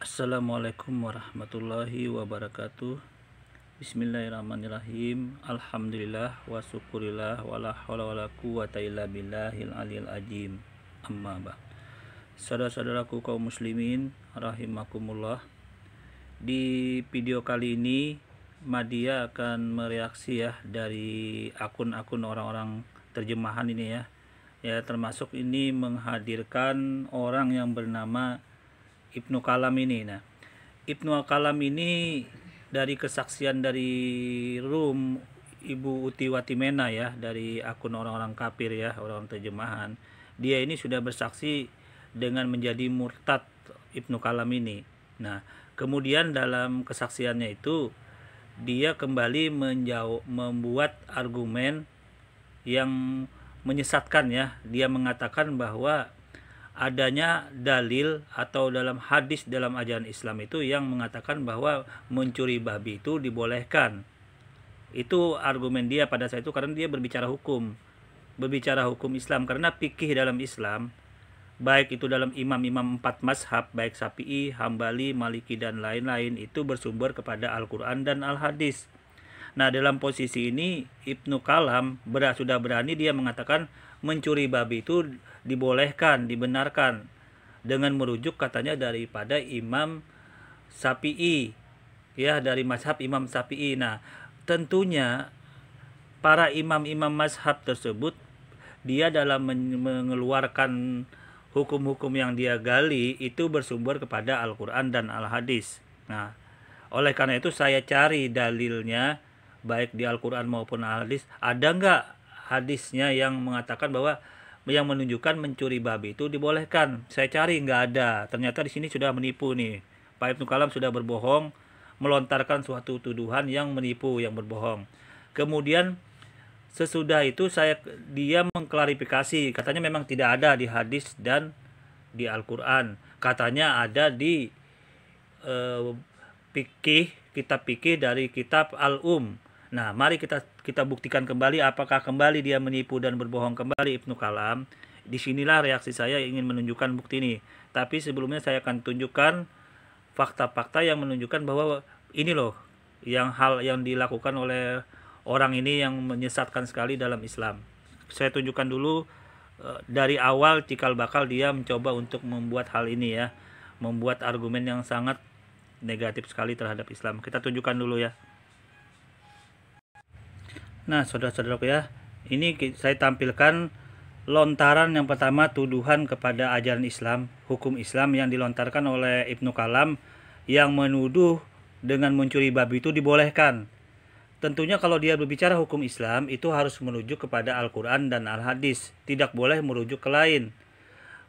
Assalamualaikum warahmatullahi wabarakatuh. Bismillahirrahmanirrahim. Alhamdulillah wa syukurillah wala haula wala quwata illa billahil aliyil azim. Amma ba'd. Saudara-saudaraku kaum muslimin rahimakumullah. Di video kali ini Madia akan mereaksi ya dari akun-akun orang-orang terjemahan ini ya. Ya, termasuk ini menghadirkan orang yang bernama Ibnu Kalam ini. Nah, Ibnu Kalam ini dari kesaksian dari Rum, Ibu Uti Watimena ya, dari akun orang-orang kafir ya, orang terjemahan. Dia ini sudah bersaksi dengan menjadi murtad Ibnu Kalam ini. Nah, kemudian dalam kesaksiannya itu dia kembali membuat argumen yang menyesatkan ya. Dia mengatakan bahwa adanya dalil atau dalam hadis dalam ajaran Islam itu yang mengatakan bahwa mencuri babi itu dibolehkan. Itu argumen dia pada saat itu karena dia berbicara hukum Islam, karena fikih dalam Islam baik itu dalam imam-imam 4 mazhab, baik Syafi'i, Hambali, Maliki dan lain-lain, itu bersumber kepada Al-Quran dan Al-Hadis. Nah, dalam posisi ini Ibnu Kalam sudah berani dia mengatakan mencuri babi itu dibolehkan, dibenarkan, dengan merujuk katanya daripada Imam Syafi'i ya, dari mazhab Imam Syafi'i. Nah, tentunya para imam-imam mazhab tersebut dia dalam mengeluarkan hukum-hukum yang dia gali itu bersumber kepada Al-Quran dan Al-Hadis. Nah, oleh karena itu saya cari dalilnya baik di Al-Quran maupun Al-Hadis. Ada nggak hadisnya yang mengatakan bahwa yang menunjukkan mencuri babi itu dibolehkan? Saya cari nggak ada. Ternyata di sini sudah menipu nih. Pak Ibnu Kalam sudah berbohong, melontarkan suatu tuduhan yang menipu, yang berbohong. Kemudian sesudah itu dia mengklarifikasi, katanya memang tidak ada di hadis dan di Al-Quran. Katanya ada di kitab fikih dari kitab Al-Um. Nah, mari kita buktikan kembali apakah kembali dia menipu dan berbohong kembali Ibnu Kalam. Disinilah reaksi saya ingin menunjukkan bukti ini. Tapi sebelumnya saya akan tunjukkan fakta-fakta yang menunjukkan bahwa ini loh hal yang dilakukan oleh orang ini yang menyesatkan sekali dalam Islam. Saya tunjukkan dulu dari awal cikal bakal dia mencoba untuk membuat hal ini ya, membuat argumen yang sangat negatif sekali terhadap Islam. Kita tunjukkan dulu ya. Nah, saudara-saudaraku ya, ini saya tampilkan lontaran yang pertama, tuduhan kepada ajaran Islam, hukum Islam yang dilontarkan oleh Ibnu Kalam yang menuduh dengan mencuri babi itu dibolehkan. Tentunya kalau dia berbicara hukum Islam itu harus merujuk kepada Al-Quran dan Al-Hadis, tidak boleh merujuk ke lain.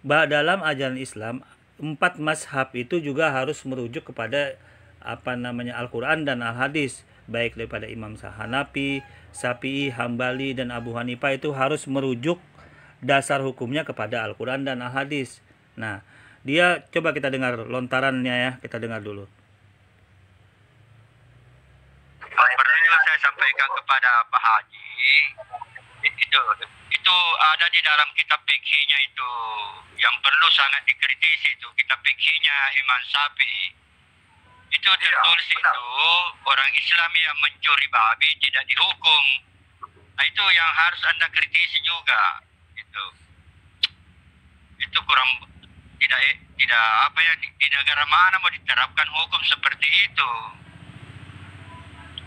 Dalam ajaran Islam 4 mazhab itu juga harus merujuk kepada Al-Quran dan Al-Hadis, baik daripada Imam Hanafi, Syafi'i, Hambali dan Abu Hanifah, itu harus merujuk dasar hukumnya kepada Al-Quran dan Al-Hadis. Nah, dia coba kita dengar lontarannya ya, kita dengar dulu. Perlu saya sampaikan kepada Pak Haji, itu ada di dalam kitab fikihnya itu yang perlu sangat dikritisi, itu kitab fikihnya Imam Syafi'i. Itu tertulis itu orang Islam yang mencuri babi tidak dihukum. Nah, itu yang harus Anda kritisi juga. Itu kurang tidak apa ya, di negara mana mau diterapkan hukum seperti itu.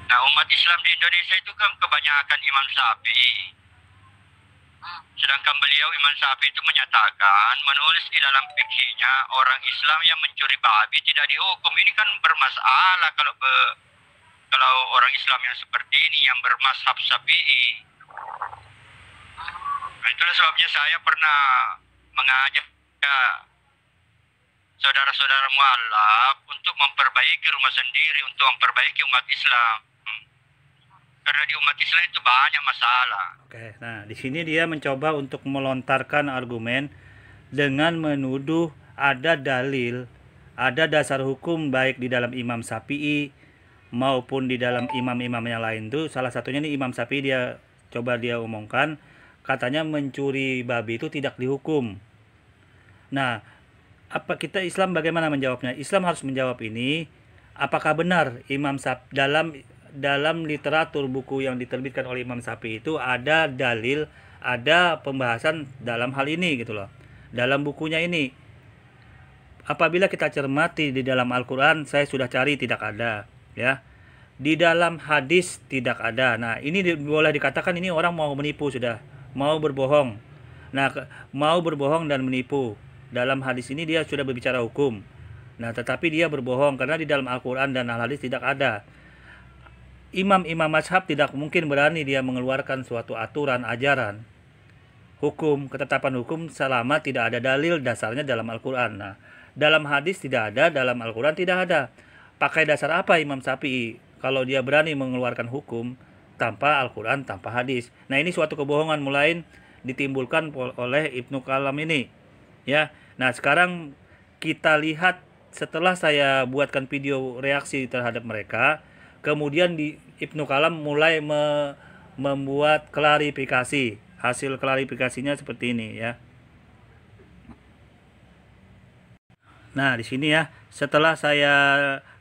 Nah, umat Islam di Indonesia itu kan kebanyakan Imam Syafi'i. Sedangkan beliau Imam Syafi'i itu menyatakan, menulis di dalam fikihnya, orang Islam yang mencuri babi tidak dihukum. Ini kan bermasalah kalau orang Islam yang seperti ini yang bermazhab Syafi'i. Nah, itulah sebabnya saya pernah mengajak saudara-saudara mualaf untuk memperbaiki rumah sendiri, untuk memperbaiki umat Islam. Karena di umat Islam itu banyak masalah. Oke, nah di sini dia mencoba untuk melontarkan argumen dengan menuduh ada dalil, ada dasar hukum baik di dalam Imam Syafi'i maupun di dalam imam-imam yang lain tuh. Salah satunya nih Imam Syafi'i, dia omongkan katanya mencuri babi itu tidak dihukum. Nah, apa kita Islam bagaimana menjawabnya? Islam harus menjawab ini, apakah benar Imam Syafi'i dalam literatur buku yang diterbitkan oleh Imam Syafi'i itu ada dalil, ada pembahasan dalam hal ini gitu loh. Dalam bukunya ini, apabila kita cermati di dalam Al-Quran, saya sudah cari tidak ada, ya. Di dalam hadis tidak ada. Nah, ini boleh dikatakan ini orang mau menipu sudah, mau berbohong. Nah, mau berbohong dan menipu. Dalam hadis ini dia sudah berbicara hukum. Nah, tetapi dia berbohong karena di dalam Al-Quran dan Al-Hadis tidak ada. Imam-imam mazhab tidak mungkin berani dia mengeluarkan suatu aturan, ajaran, hukum, ketetapan hukum selama tidak ada dalil dasarnya dalam Al-Quran. Nah, dalam hadis tidak ada, dalam Al-Quran tidak ada. Pakai dasar apa Imam Syafi'i kalau dia berani mengeluarkan hukum tanpa Al-Quran, tanpa hadis? Nah, ini suatu kebohongan mulai ditimbulkan oleh Ibnu Kalam ini. Ya, nah sekarang kita lihat setelah saya buatkan video reaksi terhadap mereka, kemudian Ibnu Kalam mulai membuat klarifikasi. Hasil klarifikasinya seperti ini ya. Nah, di sini ya, setelah saya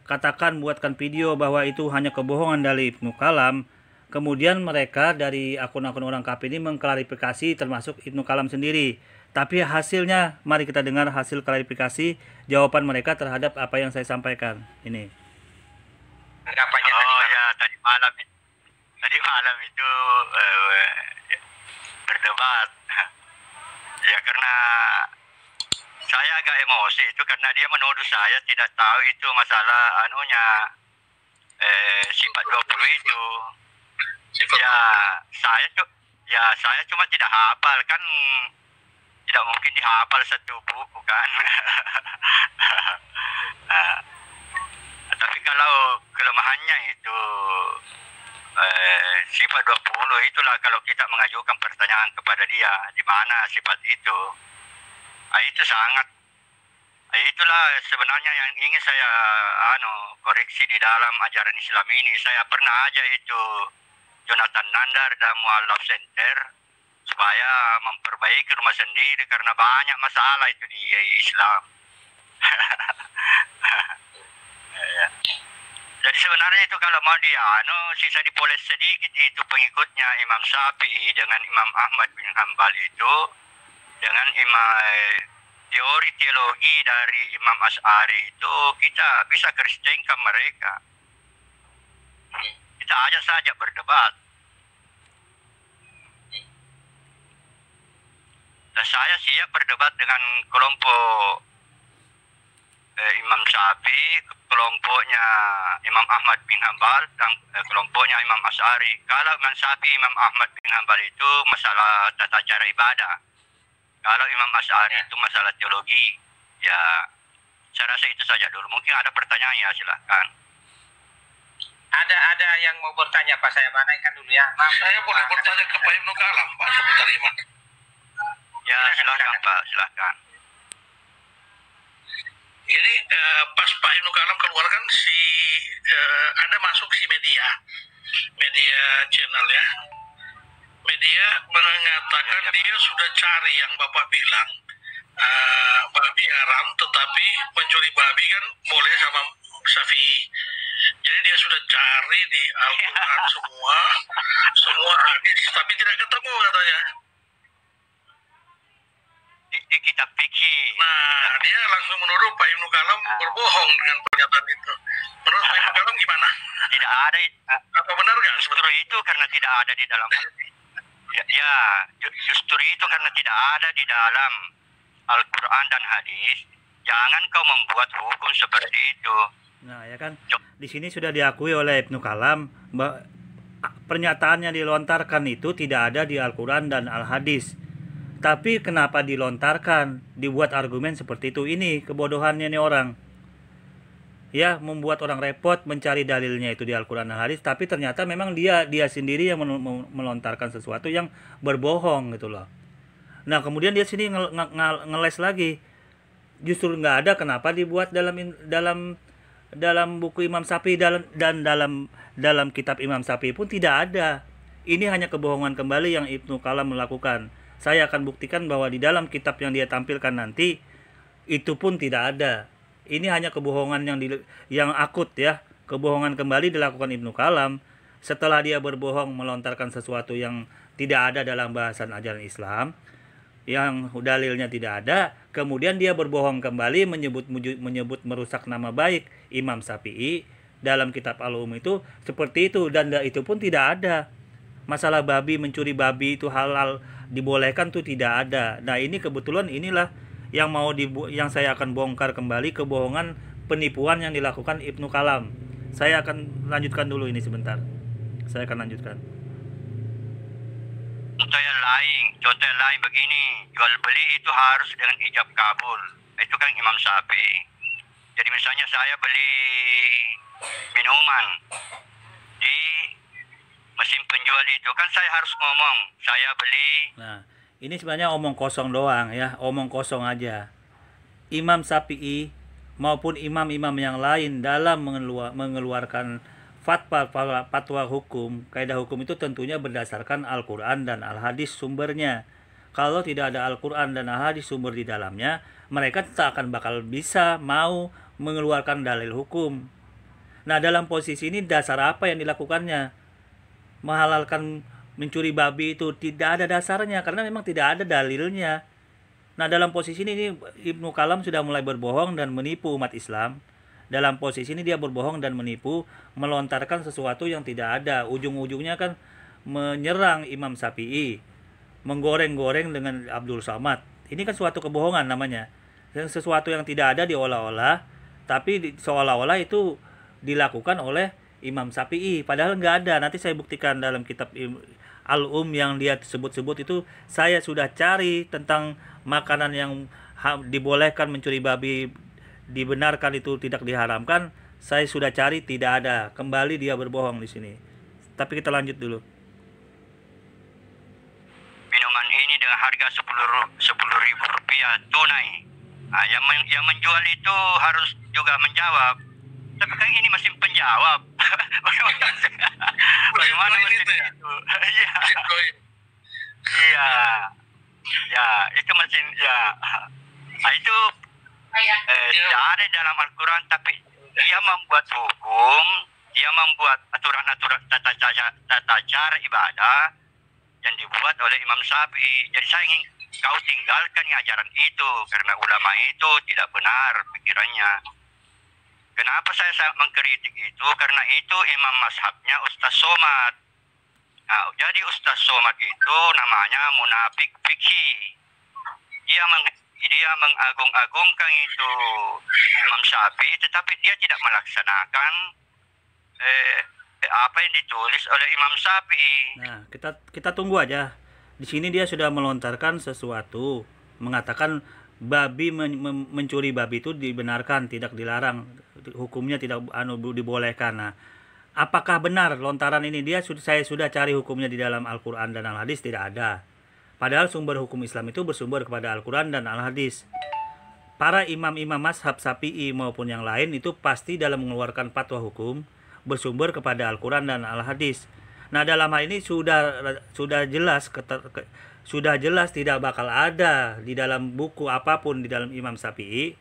katakan buatkan video bahwa itu hanya kebohongan dari Ibnu Kalam, kemudian mereka dari akun-akun orang kafir ini mengklarifikasi termasuk Ibnu Kalam sendiri. Tapi hasilnya, mari kita dengar hasil klarifikasi jawaban mereka terhadap apa yang saya sampaikan. Ini. Tanggapannya tadi malam itu berdebat. Ya karena saya agak emosi itu karena dia menuduh saya tidak tahu itu masalah sifat 20 itu. Saya cuma tidak hafal kan, tidak mungkin dihafal satu buku kan. Tapi kalau kelemahannya itu sifat 20 itulah kalau kita mengajukan pertanyaan kepada dia di mana sifat itu. Itu sangat, itulah sebenarnya yang ingin saya koreksi di dalam ajaran Islam ini. Saya pernah aja itu Jonathan Nandar dan Mu'allaf Center supaya memperbaiki rumah sendiri karena banyak masalah itu di Islam. Ya. Jadi sebenarnya itu kalau mau sisa dipoles sedikit itu pengikutnya Imam Syafi'i dengan Imam Ahmad bin Hanbal itu dengan teori teologi dari Imam Asy'ari itu kita bisa kristenkan mereka. Kita aja saja berdebat. Dan saya siap berdebat dengan kelompok Imam Syafi'i, kelompoknya Imam Ahmad bin Hanbal, dan kelompoknya Imam Asy'ari. Kalau Imam Syafi'i, Imam Ahmad bin Hanbal itu masalah tata cara ibadah. Kalau Imam Asy'ari itu masalah teologi. Ya, saya rasa itu saja dulu. Mungkin ada pertanyaan ya, silahkan. Ada yang mau bertanya Pak, saya naikkan dulu ya. Maaf, saya boleh bertanya ke Pak Ibnu Kalam, Pak, seputar iman. Ya, silahkan Pak, silahkan. Ini pas Pak Ibnu Kalam keluarkan ada masuk si media channel ya. Media mengatakan dia sudah cari yang Bapak bilang babi haram, tetapi mencuri babi kan boleh sama Syafi'i. Jadi dia sudah cari di Al-Quran semua hadis, tapi tidak ketemu katanya. Di kitab fikih. Nah, dia langsung menuduh Pak Ibnu Kalam berbohong dengan pernyataan itu. Menurut Pak Ibnu Kalam gimana? Tidak ada. Apa benar nggak? Justru itu karena tidak ada di dalam justru itu karena tidak ada di dalam Al-Quran dan hadis. Jangan kau membuat hukum seperti itu. Nah, ya kan. Di sini sudah diakui oleh Ibnu Kalam bahwa pernyataan yang dilontarkan itu tidak ada di Al-Quran dan Al-Hadis. Tapi kenapa dilontarkan, dibuat argumen seperti itu? Ini kebodohannya nih orang. Ya, membuat orang repot mencari dalilnya itu di Al-Quran dan Hadis, tapi ternyata memang dia sendiri yang melontarkan sesuatu yang berbohong gitu loh. Nah, kemudian dia sini ngeles lagi. Justru nggak ada, kenapa dibuat dalam buku Imam Syafi'i dan dalam kitab Imam Syafi'i pun tidak ada. Ini hanya kebohongan kembali yang Ibnu Kalam melakukan. Saya akan buktikan bahwa di dalam kitab yang dia tampilkan nanti Itu pun tidak ada. Ini hanya kebohongan yang akut ya. Kebohongan kembali dilakukan Ibnu Kalam setelah dia berbohong melontarkan sesuatu yang tidak ada dalam bahasan ajaran Islam, yang dalilnya tidak ada, kemudian dia berbohong kembali menyebut merusak nama baik Imam Syafi'i dalam kitab Al-Um itu seperti itu, dan itu pun tidak ada. Masalah babi, mencuri babi itu halal dibolehkan tuh tidak ada. Nah, ini kebetulan inilah yang saya akan bongkar kembali kebohongan penipuan yang dilakukan Ibnu Kalam. Saya akan lanjutkan dulu ini sebentar. Saya akan lanjutkan. Contoh yang lain begini, jual beli itu harus dengan ijab kabul. Itu kan Imam Syafi'i. Jadi misalnya saya beli minuman di mesin penjual itu, kan saya harus ngomong saya beli. Nah, ini sebenarnya omong kosong doang ya, omong kosong aja. Imam Syafi'i maupun imam-imam yang lain dalam mengeluarkan fatwa hukum, kaidah hukum itu tentunya berdasarkan Al-Quran dan Al-Hadis sumbernya. Kalau tidak ada Al-Quran dan Al-Hadis sumber di dalamnya, mereka tak akan bakal bisa mau mengeluarkan dalil hukum. Nah, dalam posisi ini dasar apa yang dilakukannya? Menghalalkan mencuri babi itu tidak ada dasarnya, karena memang tidak ada dalilnya. Nah, dalam posisi ini Ibnu Kalam sudah mulai berbohong dan menipu umat Islam. Dalam posisi ini dia berbohong dan menipu, melontarkan sesuatu yang tidak ada. Ujung-ujungnya kan menyerang Imam Syafi'i, menggoreng-goreng dengan Abdul Somad. Ini kan suatu kebohongan namanya. Yang sesuatu yang tidak ada diolah-olah, tapi seolah-olah itu dilakukan oleh Imam Syafi'i, padahal nggak ada. Nanti saya buktikan dalam kitab Al-Um yang dia sebut-sebut itu. Saya sudah cari tentang makanan yang dibolehkan mencuri babi, dibenarkan itu tidak diharamkan. Saya sudah cari, tidak ada. Kembali dia berbohong di sini. Tapi kita lanjut dulu. Minuman ini dengan harga 10.000 rupiah tunai. Nah, yang menjual itu harus juga menjawab. Tapi kan ini mesin penjawab. Bagaimana mesin itu? Iya. Iya. Ya, itu mesin ya. Nah, itu tidak ada dalam Al-Quran, tapi dia membuat hukum, dia membuat aturan-aturan tata cara ibadah yang dibuat oleh Imam Syafi'i. Jadi saya ingin kau tinggalkan ajaran itu, karena ulama itu tidak benar pikirannya. Kenapa saya sangat mengkritik itu? Karena itu imam mazhabnya Ustaz Somad. Nah, jadi Ustaz Somad itu namanya munafik fikih. Dia mengagung-agungkan itu Imam Syafi'i, tetapi dia tidak melaksanakan apa yang ditulis oleh Imam Syafi'i. Nah, kita tunggu aja. Di sini dia sudah melontarkan sesuatu, mengatakan babi mencuri babi itu dibenarkan, tidak dilarang, hukumnya tidak dibolehkan. Nah, apakah benar lontaran ini? Saya sudah cari hukumnya di dalam Al-Quran dan Al-Hadis, tidak ada. Padahal sumber hukum Islam itu bersumber kepada Al-Quran dan Al-Hadis. Para imam-imam mazhab Syafi'i maupun yang lain itu pasti dalam mengeluarkan fatwa hukum bersumber kepada Al-Quran dan Al-Hadis. Nah, dalam hal ini sudah jelas tidak bakal ada di dalam buku apapun di dalam Imam Syafi'i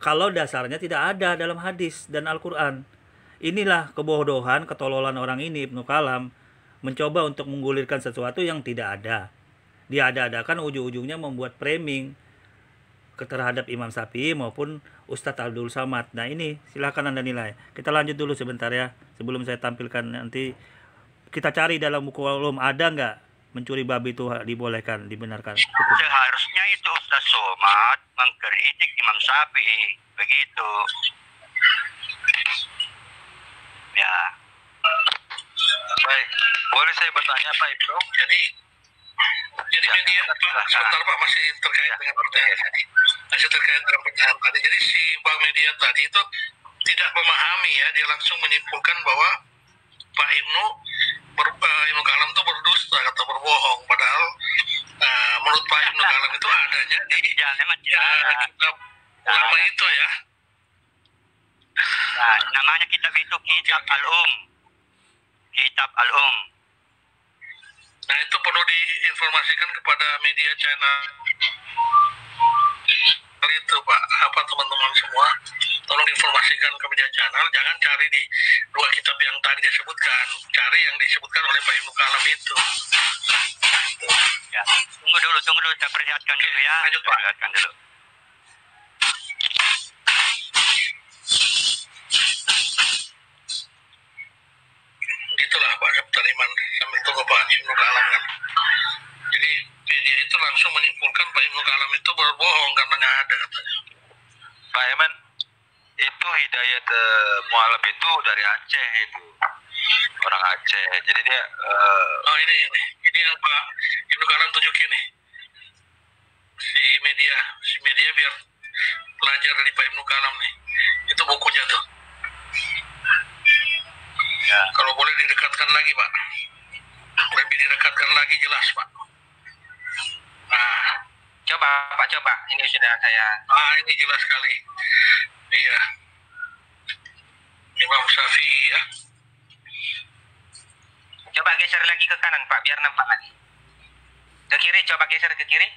kalau dasarnya tidak ada dalam hadis dan Al-Quran. Inilah kebodohan, ketololan orang ini, Ibnu Kalam, mencoba untuk menggulirkan sesuatu yang tidak ada. Dia ada-adakan, ujung-ujungnya membuat framing terhadap Imam Syafi'i maupun Ustadz Abdul Somad. Nah, ini silakan Anda nilai. Kita lanjut dulu sebentar ya, sebelum saya tampilkan. Nanti kita cari dalam buku Al-Um ada nggak mencuri babi itu dibolehkan, dibenarkan. Seharusnya itu Ustaz Somad mengkritik Imam Syafi'i, begitu. Ya. Baik, boleh saya bertanya Pak Ibnu? Jadi media sebentar Pak, masih terkait dengan pertanyaan tadi. Jadi si Bang Media tadi itu tidak memahami ya, dia langsung menyimpulkan bahwa Pak Ibnu Kalam itu berdusta atau berbohong, padahal menurut Pak Ibnu Kalam itu adanya di kitab ulama itu ya. Nah, namanya kitab itu Kitab Al-Um. Kitab Al-Um. Nah, itu perlu diinformasikan kepada media channel. itu Pak, apa teman-teman semua, tolong informasikan ke media channel, jangan cari di dua kitab yang tadi disebutkan, cari yang disebutkan oleh Pak Ibnu Kalam itu. Ya. Tunggu dulu, saya perlihatkan dulu ya. Lanjut, Pak. Perlihatkan dulu. Itulah Pak Kapten Iman, sambil tunggu Pak Ibnu Kalam kan. Jadi media itu langsung menyimpulkan Pak Ibnu Kalam itu berbohong karena nggak ada katanya. Pak Iman, itu Hidayat Mualaf itu dari Aceh itu. Orang Aceh. Jadi dia Oh ini yang Pak Ibnu Kalam tunjukin nih. Si media biar belajar dari Pak Ibnu Kalam nih. Itu bukunya tuh. Ya. Kalau boleh didekatkan lagi Pak. Lebih didekatkan lagi jelas Pak. Nah, coba Pak, coba. Ini sudah saya. ini jelas sekali. Iya. Imam Syafi'i ya. Coba geser lagi ke kanan Pak, biar nampak lagi. Ke kiri, coba geser ke kiri.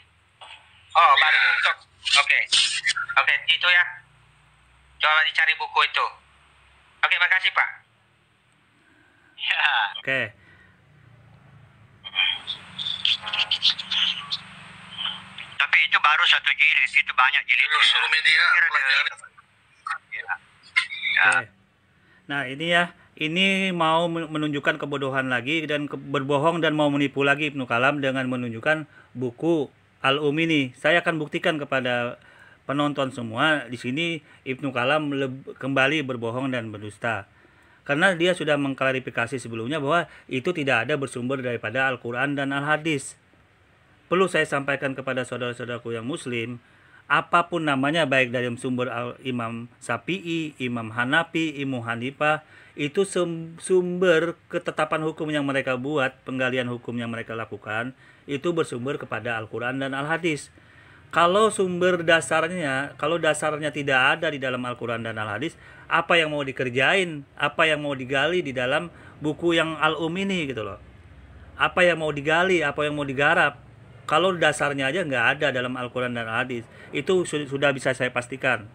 Oh, baru untuk. Oke, itu ya. Coba dicari buku itu. Oke, makasih Pak. Ya. Oke. Tapi itu baru satu jilid, itu banyak jilid. Suruh media pelajari. Ya. Oke. Nah, ini ya, ini mau menunjukkan kebodohan lagi dan berbohong dan mau menipu lagi Ibnu Kalam dengan menunjukkan buku Al-Um ini. Saya akan buktikan kepada penonton semua di sini Ibnu Kalam kembali berbohong dan berdusta. Karena dia sudah mengklarifikasi sebelumnya bahwa itu tidak ada bersumber daripada Al-Quran dan Al-Hadis. Perlu saya sampaikan kepada saudara-saudaraku yang muslim, apapun namanya, baik dari sumber Imam Syafi'i, Imam Hanafi, Imam Hanifah, itu sumber ketetapan hukum yang mereka buat, penggalian hukum yang mereka lakukan, itu bersumber kepada Al-Quran dan Al-Hadis. Kalau dasarnya tidak ada di dalam Al-Quran dan Al-Hadis, apa yang mau dikerjain, apa yang mau digali di dalam buku yang Al-Um ini gitu loh. Apa yang mau digali, apa yang mau digarap. Kalau dasarnya aja nggak ada dalam Al-Quran dan Al-Hadis, itu sudah bisa saya pastikan.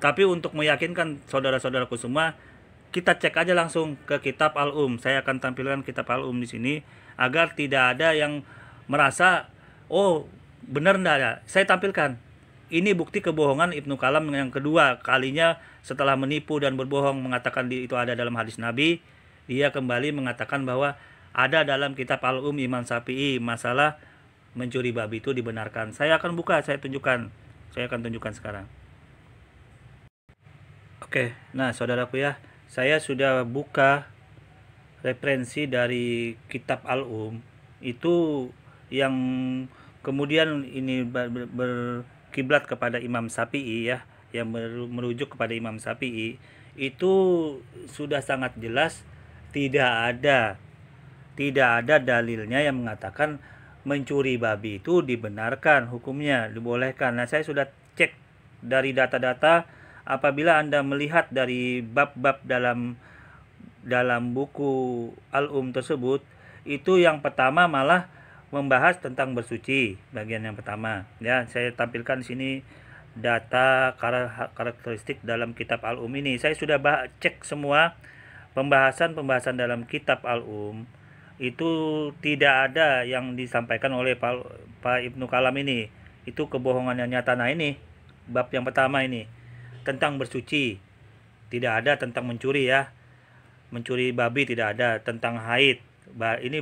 Tapi untuk meyakinkan saudara-saudaraku semua, kita cek aja langsung ke kitab Al-Um. Saya akan tampilkan kitab Al-Um di sini agar tidak ada yang merasa, oh benar enggak ada. Saya tampilkan. Ini bukti kebohongan Ibnu Kalam yang kedua kalinya setelah menipu dan berbohong mengatakan itu ada dalam hadis Nabi. Dia kembali mengatakan bahwa ada dalam kitab Al-Um Imam Syafi'i masalah mencuri babi itu dibenarkan. Saya akan buka, saya akan tunjukkan sekarang. Oke, nah saudaraku ya, saya sudah buka referensi dari kitab Al-Um itu yang kemudian ini berkiblat kepada Imam Syafi'i ya, yang merujuk kepada Imam Syafi'i, itu sudah sangat jelas tidak ada dalilnya yang mengatakan mencuri babi itu dibenarkan hukumnya, dibolehkan. Nah, saya sudah cek dari data-data, apabila Anda melihat dari bab-bab dalam buku Al-Um tersebut, itu yang pertama malah membahas tentang bersuci, bagian yang pertama. Ya, saya tampilkan di sini data karakteristik dalam kitab Al-Um ini. Saya sudah cek semua pembahasan dalam kitab Al-Um. Itu tidak ada yang disampaikan oleh Pak Ibnu Kalam ini. Itu kebohongan yang nyata. Nah, ini bab yang pertama ini tentang bersuci. Tidak ada tentang mencuri ya. Mencuri babi tidak ada. Tentang haid. Ini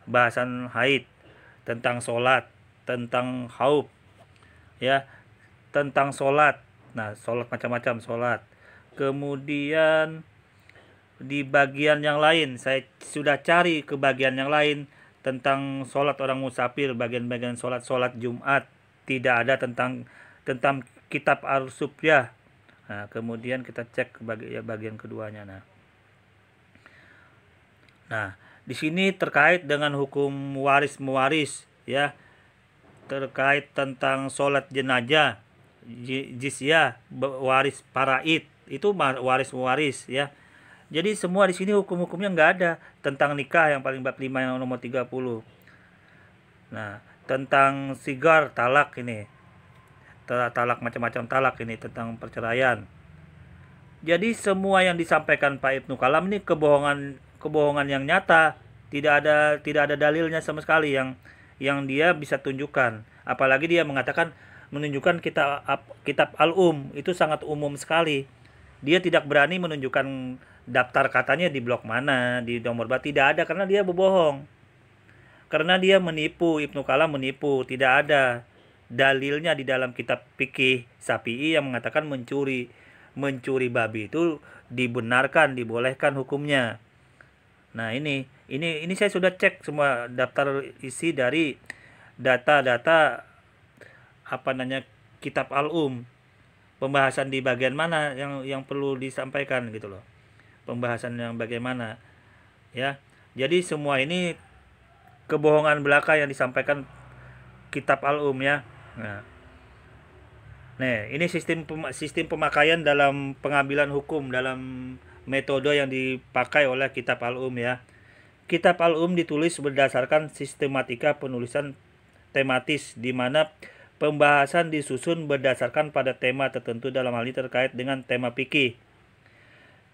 bahasan haid, tentang sholat, tentang haub, ya, tentang sholat. Nah, sholat macam-macam sholat. Kemudian di bagian yang lain, saya sudah cari ke bagian yang lain tentang sholat orang musafir, bagian-bagian sholat Jumat tidak ada tentang kitab Al-Subyah. Nah, kemudian kita cek ke bagian keduanya. Nah, di sini terkait dengan hukum waris-mewaris ya, terkait tentang sholat jenazah, jizyah, waris paraid, itu waris-mewaris ya. Jadi semua di sini hukum-hukumnya nggak ada. Tentang nikah yang paling bab 5 yang nomor 30. Nah, tentang sigar talak ini. talak, macam-macam talak ini tentang perceraian. Jadi semua yang disampaikan Pak Ibnu Kalam ini kebohongan yang nyata, tidak ada dalilnya sama sekali yang dia bisa tunjukkan. Apalagi dia menunjukkan kitab Al-Um, itu sangat umum sekali. Dia tidak berani menunjukkan daftar katanya di blok mana, di nomor berapa, tidak ada, karena dia berbohong. Karena dia menipu, Ibnu Kalam menipu, tidak ada dalilnya di dalam kitab fikih Syafi'i yang mengatakan mencuri babi itu dibenarkan, dibolehkan hukumnya. Nah, ini saya sudah cek semua daftar isi dari data-data kitab Al-Um. Pembahasan di bagian mana yang perlu disampaikan gitu loh. Pembahasan yang bagaimana ya. Jadi semua ini kebohongan belaka yang disampaikan kitab Al-Um ya. Nah, ini sistem pemakaian dalam pengambilan hukum dalam metode yang dipakai oleh kitab Al-Um ya. Kitab Al-Um ditulis berdasarkan sistematika penulisan tematis, di mana pembahasan disusun berdasarkan pada tema tertentu, dalam hal ini terkait dengan tema fikih.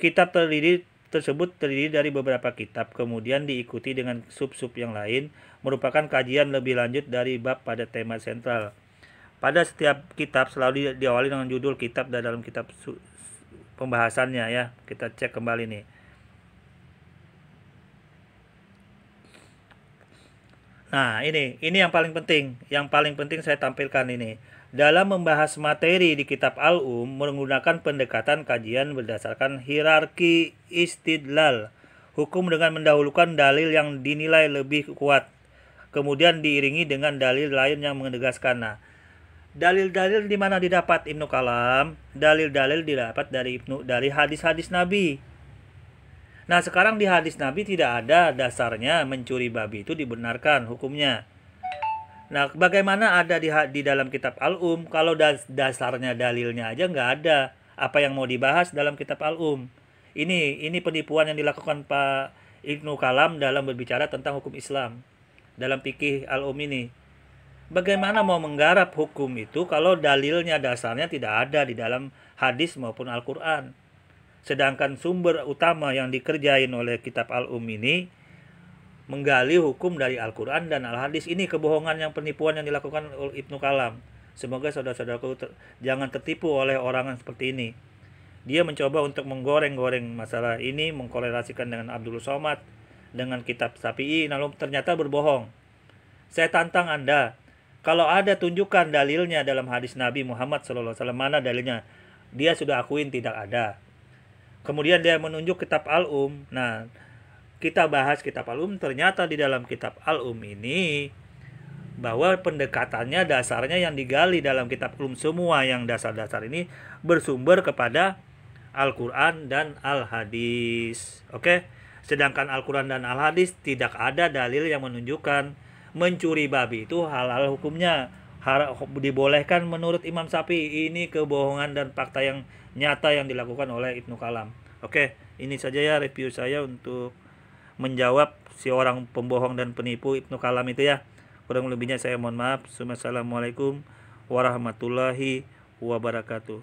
Kitab tersebut terdiri dari beberapa kitab, kemudian diikuti dengan sub-sub yang lain, merupakan kajian lebih lanjut dari bab pada tema sentral. Pada setiap kitab selalu diawali dengan judul kitab dan dalam kitab pembahasannya ya. Kita cek kembali nih. Nah, ini yang paling penting. Yang paling penting saya tampilkan ini. Dalam membahas materi di kitab Al-Um menggunakan pendekatan kajian berdasarkan hierarki istidlal. Hukum dengan mendahulukan dalil yang dinilai lebih kuat, kemudian diiringi dengan dalil lain yang menegaskan. Nah, dalil-dalil di mana didapat Ibnu Kalam? Dalil-dalil didapat dari hadis-hadis Nabi. Nah, sekarang di hadis Nabi tidak ada dasarnya mencuri babi itu dibenarkan hukumnya. Nah, bagaimana ada di dalam kitab Al-Um kalau dasarnya dalilnya aja nggak ada? Apa yang mau dibahas dalam kitab Al-Um? Ini penipuan yang dilakukan Pak Ibnu Kalam dalam berbicara tentang hukum Islam dalam fikih Al-Um ini. Bagaimana mau menggarap hukum itu kalau dalilnya dasarnya tidak ada di dalam hadis maupun Al-Quran? Sedangkan sumber utama yang dikerjain oleh kitab Al-Um ini menggali hukum dari Al-Quran dan Al-Hadis. Ini kebohongan yang penipuan yang dilakukan oleh Ibnu Kalam. Semoga saudara-saudaraku jangan tertipu oleh orang yang seperti ini. Dia mencoba untuk menggoreng-goreng masalah ini, mengkorelasikan dengan Abdul Somad, dengan kitab Syafi'i, lalu ternyata berbohong. Saya tantang Anda, kalau ada tunjukkan dalilnya dalam hadis Nabi Muhammad SAW, mana dalilnya? Dia sudah akuin tidak ada. Kemudian dia menunjuk kitab Al-Um. Nah, kita bahas kitab Al-Um, ternyata di dalam kitab Al-Um ini bahwa pendekatannya dasarnya yang digali dalam kitab Al-Um, semua yang dasar-dasar ini bersumber kepada Al-Quran dan Al-Hadis. Oke? Sedangkan Al-Quran dan Al-Hadis tidak ada dalil yang menunjukkan mencuri babi itu halal hukumnya, dibolehkan menurut Imam Syafi'i. Ini kebohongan dan fakta yang nyata yang dilakukan oleh Ibnu Kalam. Oke, ini saja ya review saya untuk menjawab si orang pembohong dan penipu Ibnu Kalam itu ya. Kurang lebihnya saya mohon maaf. Assalamualaikum warahmatullahi wabarakatuh.